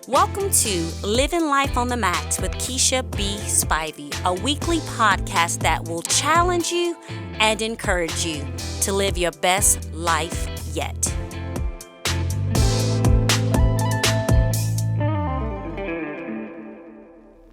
Welcome to Living Life on the Max with Keisha B. Spivey, a weekly podcast that will challenge you and encourage you to live your best life yet.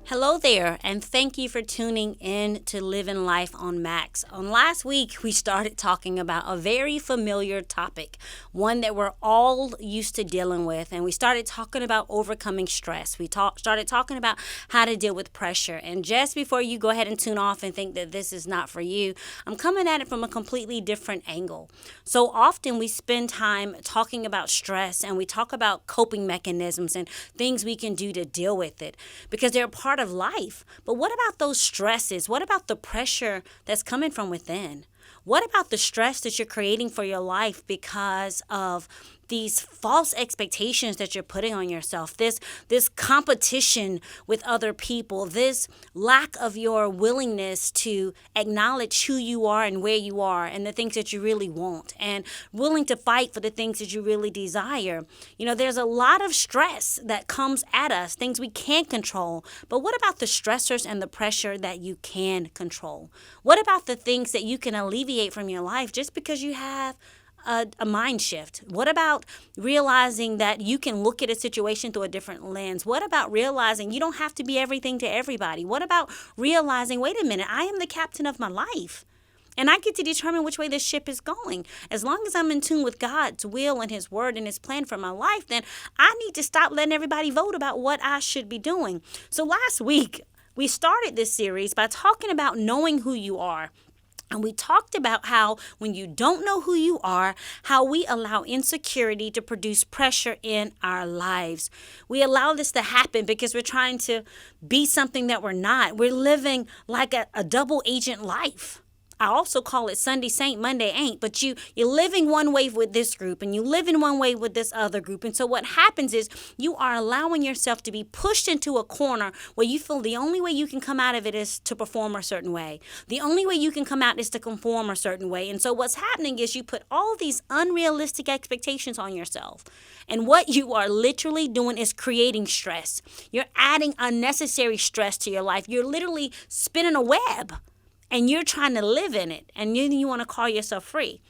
Hello there, and thank you for tuning in to Living Life on Max. On last week, we started talking about a very familiar topic, one that we're all used to dealing with, and we started talking about overcoming stress. We started talking about how to deal with pressure, and just before you go ahead and tune off and think that this is not for you, I'm coming at it from a completely different angle. So often we spend time talking about stress, and we talk about coping mechanisms and things we can do to deal with it, because they're part of life. But what about those stresses? What about the pressure that's coming from within? What about the stress that you're creating for your life because of these false expectations that you're putting on yourself, this competition with other people, this lack of your willingness to acknowledge who you are and where you are and the things that you really want and willing to fight for the things that you really desire? You know, there's a lot of stress that comes at us, things we can't control. But what about the stressors and the pressure that you can control? What about the things that you can alleviate from your life just because you have a mind shift? What about realizing that you can look at a situation through a different lens? What about realizing you don't have to be everything to everybody? What about realizing, wait a minute, I am the captain of my life, and I get to determine which way this ship is going. As long as I'm in tune with God's will and His word and His plan for my life, then I need to stop letting everybody vote about what I should be doing. So last week, we started this series by talking about knowing who you are. And we talked about how when you don't know who you are, how we allow insecurity to produce pressure in our lives. We allow this to happen because we're trying to be something that we're not. We're living like a double agent life. I also call it Sunday Saint, Monday ain't, but you're living one way with this group and you live in one way with this other group. And so what happens is you are allowing yourself to be pushed into a corner where you feel the only way you can come out of it is to perform a certain way. The only way you can come out is to conform a certain way. And so what's happening is you put all these unrealistic expectations on yourself. And what you are literally doing is creating stress. You're adding unnecessary stress to your life. You're literally spinning a web. And you're trying to live in it, and you want to call yourself free.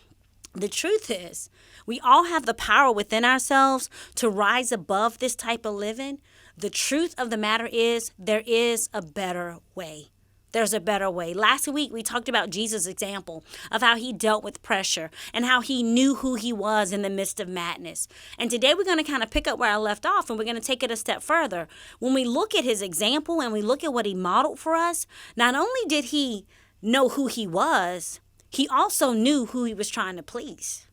The truth is, we all have the power within ourselves to rise above this type of living. The truth of the matter is, there is a better way. There's a better way. Last week, we talked about Jesus' example of how he dealt with pressure and how he knew who he was in the midst of madness. And today, we're going to kind of pick up where I left off, and we're going to take it a step further. When we look at his example and we look at what he modeled for us, not only did he know who he was, he also knew who he was trying to please.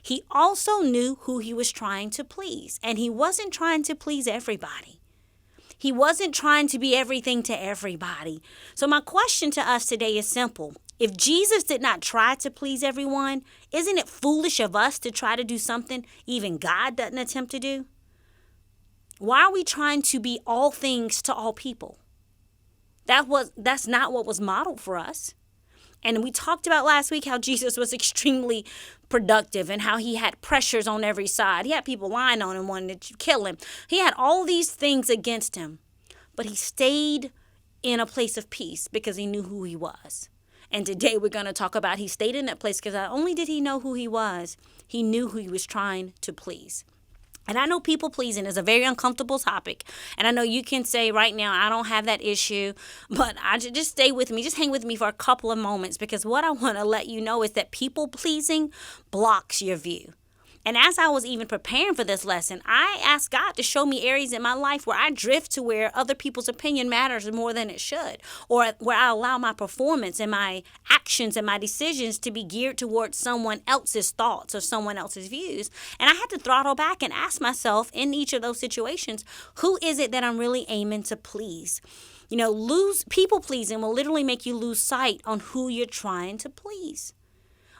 He also knew who he was trying to please. And he wasn't trying to please everybody. He wasn't trying to be everything to everybody. So my question to us today is simple. If Jesus did not try to please everyone, isn't it foolish of us to try to do something even God doesn't attempt to do? Why are we trying to be all things to all people? That's not what was modeled for us. And we talked about last week how Jesus was extremely productive and how he had pressures on every side. He had people lying on him, wanting to kill him. He had all these things against him. But he stayed in a place of peace because he knew who he was. And today we're going to talk about he stayed in that place because not only did he know who he was, he knew who he was trying to please. And I know people pleasing is a very uncomfortable topic. And I know you can say right now, I don't have that issue, but just stay with me. Just hang with me for a couple of moments, because what I want to let you know is that people pleasing blocks your view. And as I was even preparing for this lesson, I asked God to show me areas in my life where I drift to where other people's opinion matters more than it should, or where I allow my performance and my actions and my decisions to be geared towards someone else's thoughts or someone else's views. And I had to throttle back and ask myself in each of those situations, who is it that I'm really aiming to please? You know, people pleasing will literally make you lose sight on who you're trying to please.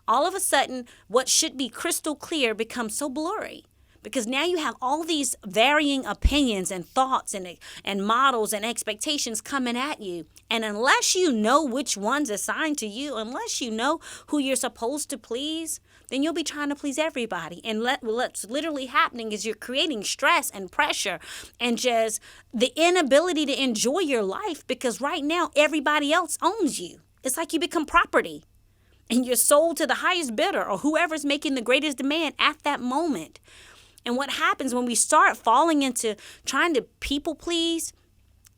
All of a sudden, what should be crystal clear becomes so blurry because now you have all these varying opinions and thoughts and models and expectations coming at you. And unless you know which one's assigned to you, unless you know who you're supposed to please, then you'll be trying to please everybody. And what's literally happening is you're creating stress and pressure and just the inability to enjoy your life, because right now everybody else owns you. It's like you become property and you're sold to the highest bidder or whoever's making the greatest demand at that moment. And what happens when we start falling into trying to people please,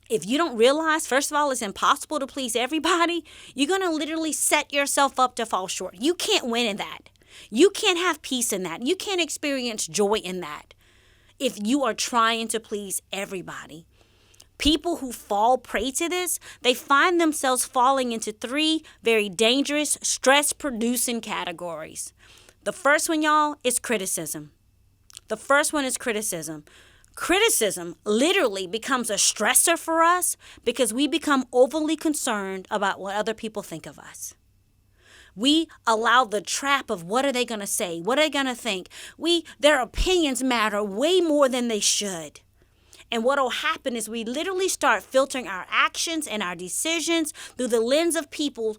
if you don't realize, first of all, it's impossible to please everybody, you're going to literally set yourself up to fall short. You can't win in that. You can't have peace in that. You can't experience joy in that if you are trying to please everybody. People who fall prey to this, they find themselves falling into three very dangerous, stress-producing categories. The first one, y'all, is criticism. The first one is criticism. Criticism literally becomes a stressor for us because we become overly concerned about what other people think of us. We allow the trap of what are they going to say? What are they going to think? Their opinions matter way more than they should. And what will happen is we literally start filtering our actions and our decisions through the lens of people's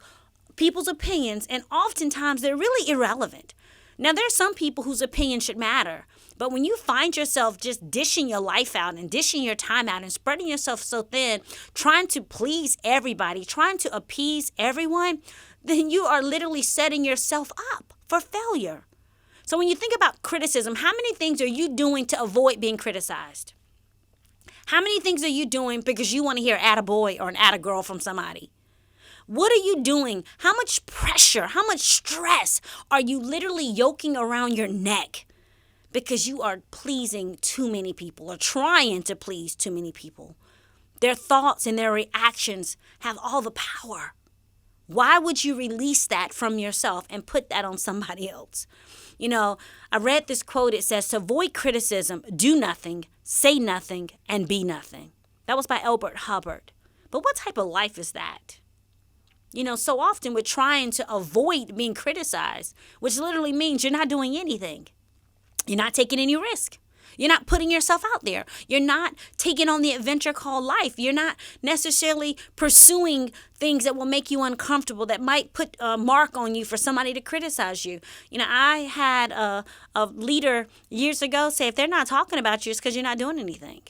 opinions, and oftentimes they're really irrelevant. Now, there's some people whose opinion should matter, but when you find yourself just dishing your life out and dishing your time out and spreading yourself so thin, trying to please everybody, trying to appease everyone, then you are literally setting yourself up for failure. So when you think about criticism, how many things are you doing to avoid being criticized? How many things are you doing because you want to hear attaboy or an attagirl from somebody? What are you doing? How much pressure, how much stress are you literally yoking around your neck because you are pleasing too many people or trying to please too many people? Their thoughts and their reactions have all the power. Why would you release that from yourself and put that on somebody else? You know, I read this quote. It says, to avoid criticism, do nothing, say nothing, and be nothing. That was by Albert Hubbard. But what type of life is that? You know, so often we're trying to avoid being criticized, which literally means you're not doing anything. You're not taking any risk. You're not putting yourself out there. You're not taking on the adventure called life. You're not necessarily pursuing things that will make you uncomfortable, that might put a mark on you for somebody to criticize you. You know, I had a leader years ago say, if they're not talking about you, it's because you're not doing anything.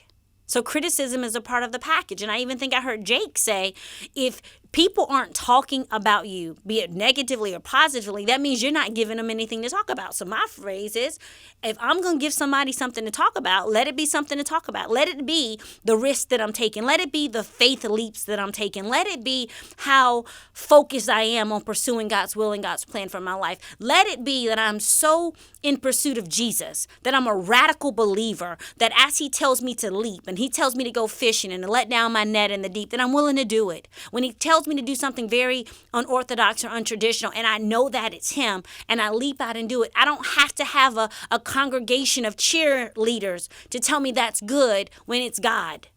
So criticism is a part of the package. And I even think I heard Jake say, if people aren't talking about you, be it negatively or positively, that means you're not giving them anything to talk about. So my phrase is, if I'm going to give somebody something to talk about, let it be something to talk about. Let it be the risk that I'm taking. Let it be the faith leaps that I'm taking. Let it be how focused I am on pursuing God's will and God's plan for my life. Let it be that I'm so in pursuit of Jesus, that I'm a radical believer, that as he tells me to leap and he tells me to go fishing and to let down my net in the deep, that I'm willing to do it. When he tells me to do something very unorthodox or untraditional, and I know that it's him, and I leap out and do it, I don't have to have a congregation of cheerleaders to tell me that's good when it's God.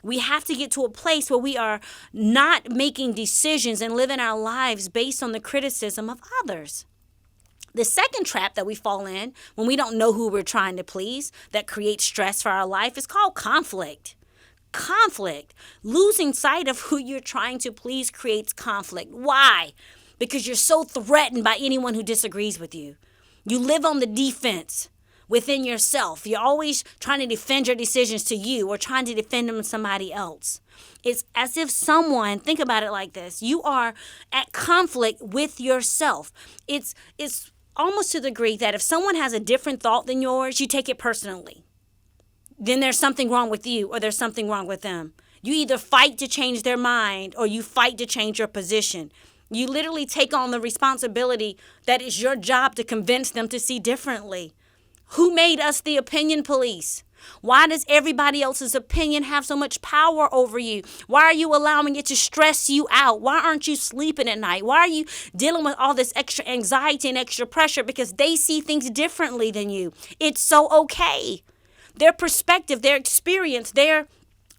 We have to get to a place where we are not making decisions and living our lives based on the criticism of others. The second trap that we fall in when we don't know who we're trying to please, that creates stress for our life, is called conflict. Conflict. Losing sight of who you're trying to please creates conflict. Why? Because you're so threatened by anyone who disagrees with you. You live on the defense within yourself. You're always trying to defend your decisions to you or trying to defend them to somebody else. It's as if someone, think about it like this, you are at conflict with yourself. It's almost to the degree that if someone has a different thought than yours, you take it personally. Then there's something wrong with you or there's something wrong with them. You either fight to change their mind or you fight to change your position. You literally take on the responsibility that it's your job to convince them to see differently. Who made us the opinion police? Why does everybody else's opinion have so much power over you? Why are you allowing it to stress you out? Why aren't you sleeping at night? Why are you dealing with all this extra anxiety and extra pressure? Because they see things differently than you. It's so okay. Their perspective, their experience, their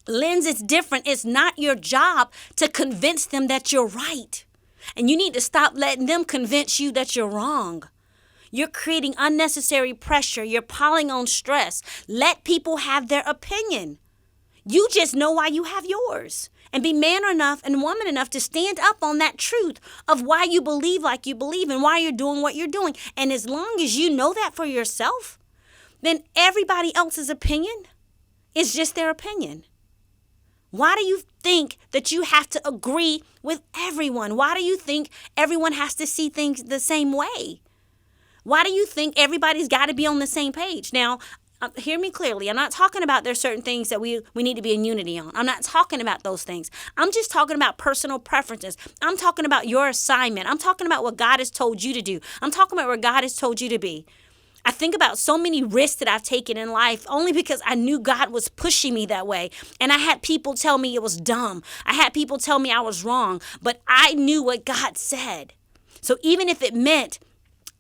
lens is different. It's not your job to convince them that you're right. And you need to stop letting them convince you that you're wrong. You're creating unnecessary pressure. You're piling on stress. Let people have their opinion. You just know why you have yours. and be man enough and woman enough to stand up on that truth of why you believe like you believe and why you're doing what you're doing. And as long as you know that for yourself, then everybody else's opinion is just their opinion. Why do you think that you have to agree with everyone? Why do you think everyone has to see things the same way? Why do you think everybody's got to be on the same page? Now, hear me clearly. I'm not talking about there's certain things that we need to be in unity on. I'm not talking about those things. I'm just talking about personal preferences. I'm talking about your assignment. I'm talking about what God has told you to do. I'm talking about where God has told you to be. I think about so many risks that I've taken in life only because I knew God was pushing me that way. And I had people tell me it was dumb. I had people tell me I was wrong. But I knew what God said. So even if it meant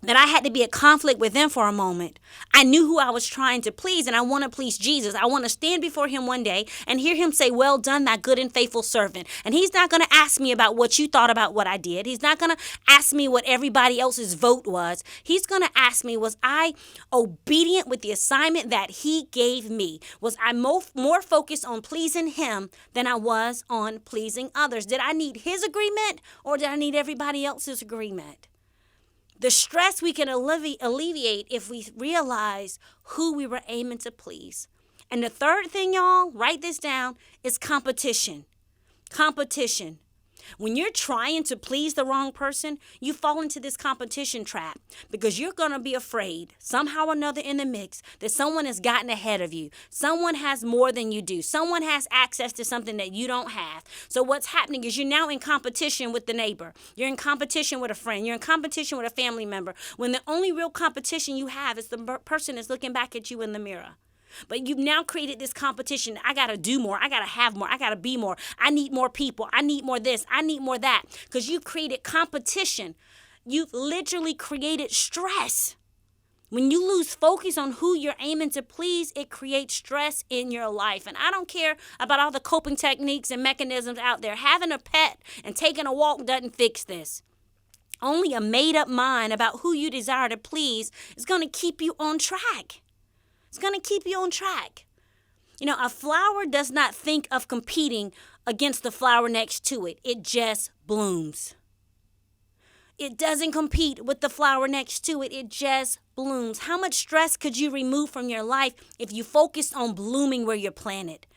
that I had to be at conflict with them for a moment, I knew who I was trying to please, and I want to please Jesus. I want to stand before him one day and hear him say, well done, thy good and faithful servant. And he's not going to ask me about what you thought about what I did. He's not going to ask me what everybody else's vote was. He's going to ask me, was I obedient with the assignment that he gave me? Was I more focused on pleasing him than I was on pleasing others? Did I need his agreement or did I need everybody else's agreement? The stress we can alleviate if we realize who we were aiming to please. And the third thing, y'all, write this down, is competition. Competition. When you're trying to please the wrong person, you fall into this competition trap because you're going to be afraid somehow or another in the mix that someone has gotten ahead of you. Someone has more than you do. Someone has access to something that you don't have. So what's happening is you're now in competition with the neighbor. You're in competition with a friend. You're in competition with a family member when the only real competition you have is the person that's looking back at you in the mirror. But you've now created this competition. I got to do more. I got to have more. I got to be more. I need more people. I need more this. I need more that. Because you created competition. You've literally created stress. When you lose focus on who you're aiming to please, it creates stress in your life. And I don't care about all the coping techniques and mechanisms out there. Having a pet and taking a walk doesn't fix this. Only a made-up mind about who you desire to please is going to keep you on track. It's going to keep you on track. You know, a flower does not think of competing against the flower next to it. It just blooms. It doesn't compete with the flower next to it. It just blooms. How much stress could you remove from your life if you focused on blooming where you're planted?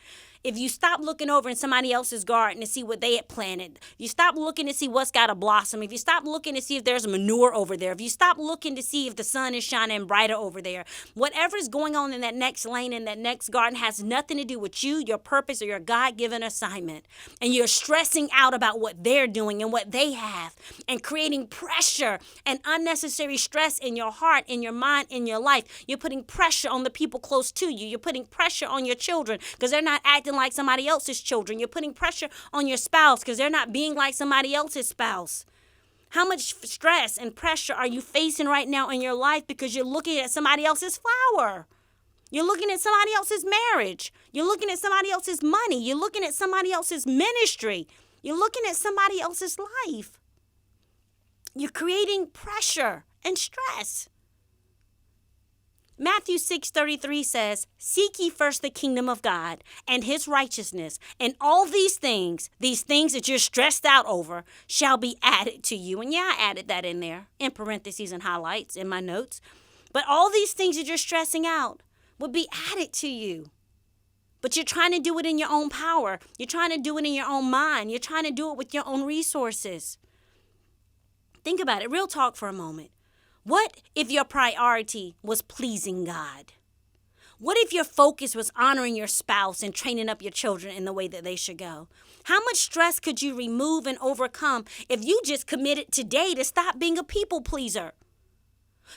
If you stop looking over in somebody else's garden to see what they had planted, you stop looking to see what's got to blossom, if you stop looking to see if there's manure over there, if you stop looking to see if the sun is shining brighter over there, whatever's going on in that next lane, in that next garden has nothing to do with you, your purpose, or your God-given assignment. And you're stressing out about what they're doing and what they have and creating pressure and unnecessary stress in your heart, in your mind, in your life. You're putting pressure on the people close to you. You're putting pressure on your children because they're not acting like somebody else's children. You're putting pressure on your spouse because they're not being like somebody else's spouse. How much stress and pressure are you facing right now in your life because you're looking at somebody else's flower? You're looking at somebody else's marriage. You're looking at somebody else's money. You're looking at somebody else's ministry. You're looking at somebody else's life. You're creating pressure and stress. Matthew 6:33 says, seek ye first the kingdom of God and his righteousness, and all these things that you're stressed out over, shall be added to you. And yeah, I added that in there in parentheses and highlights in my notes. But all these things that you're stressing out will be added to you. But you're trying to do it in your own power. You're trying to do it in your own mind. You're trying to do it with your own resources. Think about it. Real talk for a moment. What if your priority was pleasing God? What if your focus was honoring your spouse and training up your children in the way that they should go? How much stress could you remove and overcome if you just committed today to stop being a people pleaser?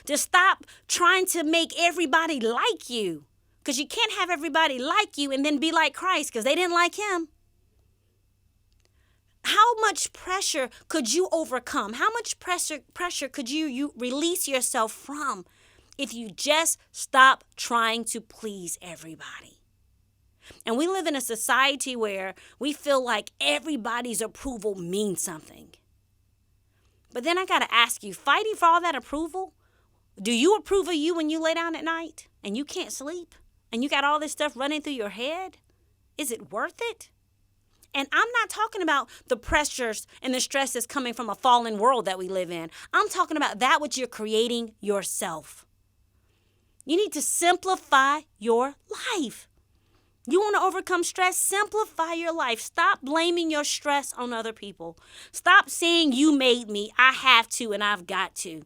To stop trying to make everybody like you? Because you can't have everybody like you and then be like Christ because they didn't like him. How much pressure could you overcome? How much pressure could you release yourself from if you just stop trying to please everybody? And we live in a society where we feel like everybody's approval means something. But then I got to ask you, fighting for all that approval, do you approve of you when you lay down at night and you can't sleep and you got all this stuff running through your head? Is it worth it? And I'm not talking about the pressures and the stress that's coming from a fallen world that we live in. I'm talking about that which you're creating yourself. You need to simplify your life. You want to overcome stress? Simplify your life. Stop blaming your stress on other people. Stop saying you made me, I have to, and I've got to.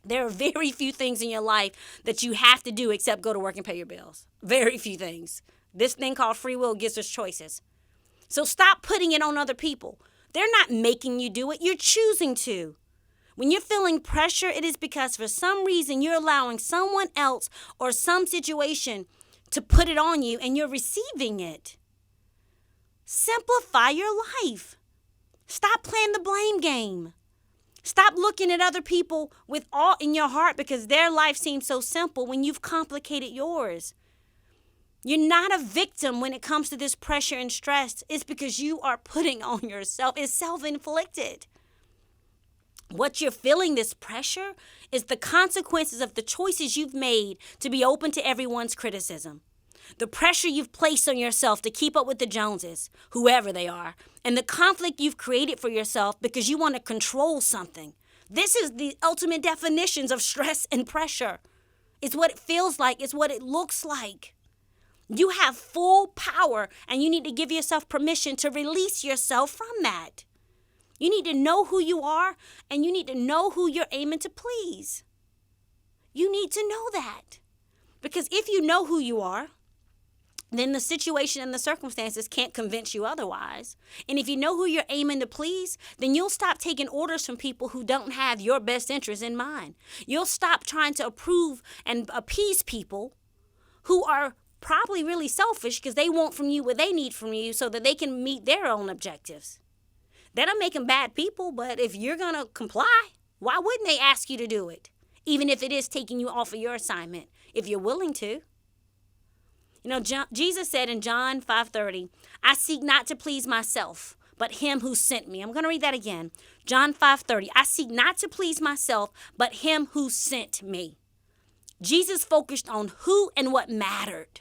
There are very few things in your life that you have to do except go to work and pay your bills. Very few things. This thing called free will gives us choices. So stop putting it on other people. They're not making you do it. You're choosing to. When you're feeling pressure, it is because for some reason you're allowing someone else or some situation to put it on you and you're receiving it. Simplify your life. Stop playing the blame game. Stop looking at other people with all in your heart because their life seems so simple when you've complicated yours. You're not a victim when it comes to this pressure and stress. It's because you are putting on yourself. It's self-inflicted. What you're feeling, this pressure, is the consequences of the choices you've made to be open to everyone's criticism. The pressure you've placed on yourself to keep up with the Joneses, whoever they are, and the conflict you've created for yourself because you want to control something. This is the ultimate definitions of stress and pressure. It's what it feels like. It's what it looks like. You have full power, and you need to give yourself permission to release yourself from that. You need to know who you are, and you need to know who you're aiming to please. You need to know that. Because if you know who you are, then the situation and the circumstances can't convince you otherwise. And if you know who you're aiming to please, then you'll stop taking orders from people who don't have your best interest in mind. You'll stop trying to approve and appease people who are probably really selfish because they want from you what they need from you so that they can meet their own objectives. That don't make them bad people, but if you're going to comply, why wouldn't they ask you to do it? Even if it is taking you off of your assignment, if you're willing to. You know, Jesus said in John 5:30, I seek not to please myself, but him who sent me. I'm going to read that again. John 5:30, I seek not to please myself, but him who sent me. Jesus focused on who and what mattered.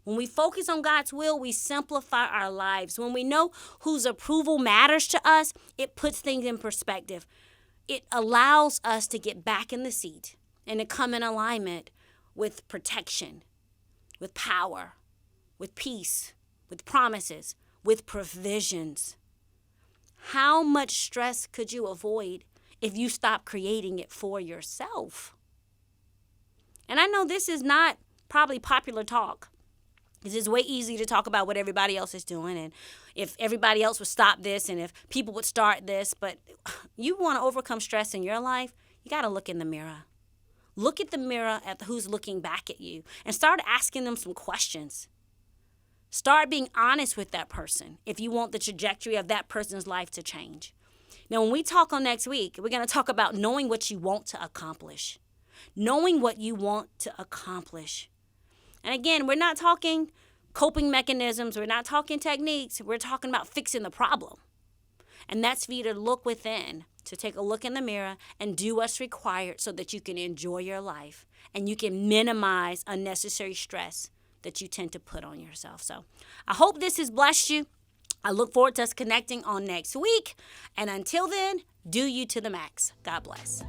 When we focus on God's will, we simplify our lives. When we know whose approval matters to us, it puts things in perspective. It allows us to get back in the seat and to come in alignment with protection, with power, with peace, with promises, with provisions. How much stress could you avoid if you stop creating it for yourself? And I know this is not probably popular talk. This is way easy to talk about what everybody else is doing, and if everybody else would stop this, and if people would start this. But you want to overcome stress in your life, you got to look in the mirror. Look at the mirror at who's looking back at you and start asking them some questions. Start being honest with that person if you want the trajectory of that person's life to change. Now, when we talk on next week, we're going to talk about knowing what you want to accomplish. Knowing what you want to accomplish. And again, we're not talking coping mechanisms. We're not talking techniques. We're talking about fixing the problem. And that's for you to look within, to take a look in the mirror and do what's required so that you can enjoy your life and you can minimize unnecessary stress that you tend to put on yourself. So I hope this has blessed you. I look forward to us connecting on next week. And until then, do you to the max. God bless.